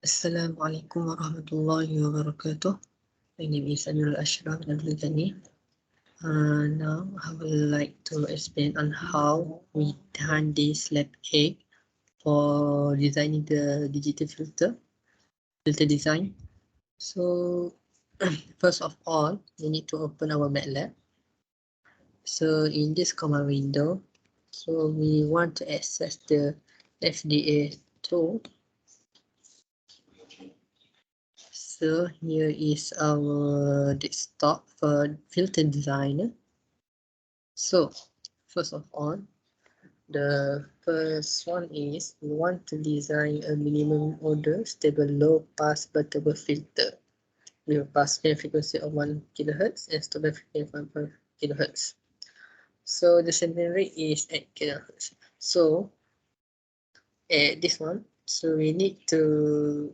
Assalamualaikum warahmatullahi wabarakatuh. My name is Amirul Ashraf Abdul Ghani. Now I would like to explain on how we done this lab A for designing the digital filter design. So first of all, we need to open our MATLAB. So in this command window, so we want to access the FDA tool. So here is our desktop for filter designer. So first of all, the first one is we want to design a minimum order stable low pass butterable filter with a pass band frequency of 1 kHz and stop band frequency of 1 kHz. So the sampling rate is 8 kHz. So at this one, so we need to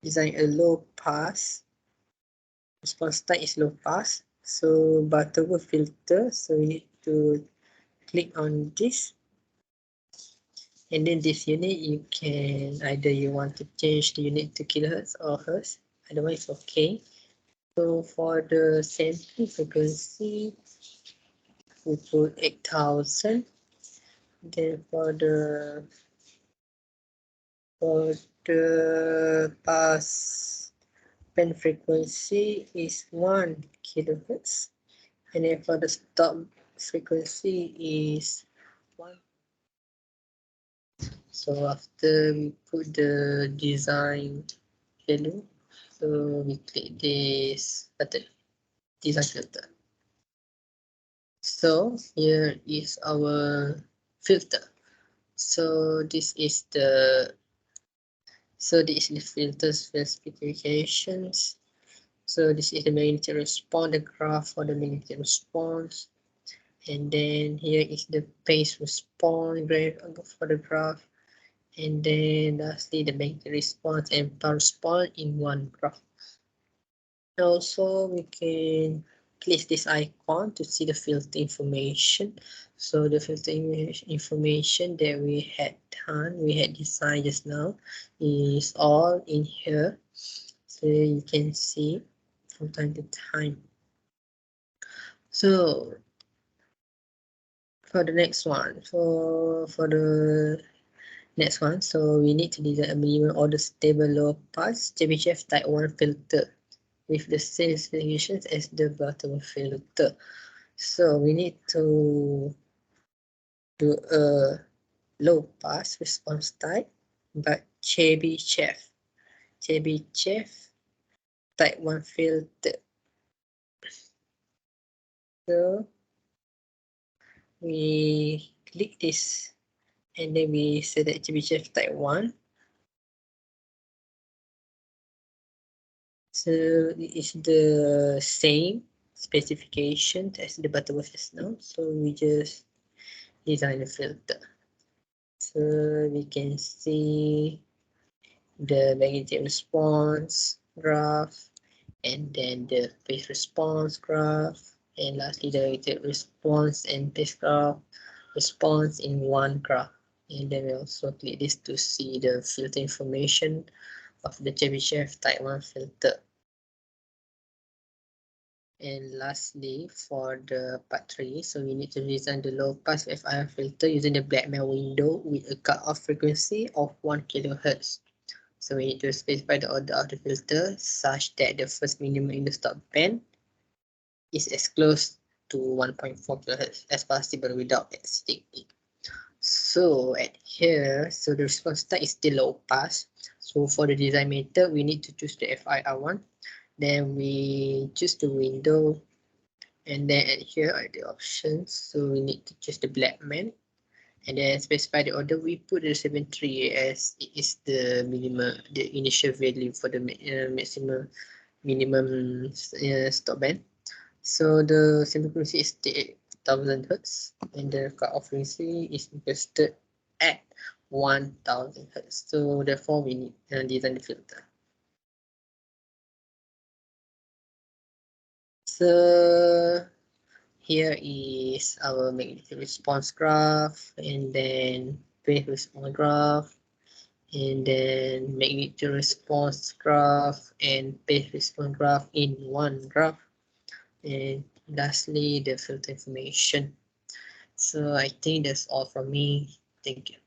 design a low pass. Response type is low pass. So butterable filter. So we need to click on this. And then this unit, you can either you want to change the unit to kilohertz or hertz. Otherwise, okay. So for the sampling frequency, we put 8,000. Then for the pass band frequency is 1 kilohertz. And then for the stop frequency is 1. So after we put the design value, so we click this button, design filter. So here is our filter. So this is the filter specifications. So this is the magnetic response, the graph for the magnetic response. And then here is the phase response graph for the graph. And then lastly the magnetic response and power response in one graph. Also we can click this icon to see the filter information. So the filter information that we had designed just now is all in here, so you can see from time to time. So for the next one, for the next one, so we need to design a minimum order stable low pass Chebyshev type 1 filter with the same specifications as the bottom filter. So we need to do a low pass response type, but Chebyshev type 1 filter. So we click this and then we select Chebyshev type 1. So it is the same specification as the button just now. So we just design a filter. So we can see the magnetic response graph, and then the phase response graph, and lastly the magnetic response and phase graph response in one graph. And then we also click this to see the filter information of the Chebyshev type 1 filter. And lastly, for the part 3, so we need to design the low pass FIR filter using the Blackman window with a cutoff frequency of 1 kHz. So we need to specify the order of the filter such that the first minimum in the stop band is as close to 1.4 kHz as possible without exceeding it. So at here, so the response type is the low pass. So for the design method, we need to choose the FIR1. Then we choose the window, and then at here are the options. So we need to choose the Blackman, and then specify the order. We put the 73 as it is the minimum, the initial value for the maximum minimum stop band. So the sampling frequency is 8,000 Hz, and the cutoff frequency is requested at 1,000 Hz. So therefore we need design the filter. So here is our magnetic response graph, and then phase response graph, and then magnitude response graph and page response graph in one graph, and lastly the filter information. So I think that's all from me. Thank you.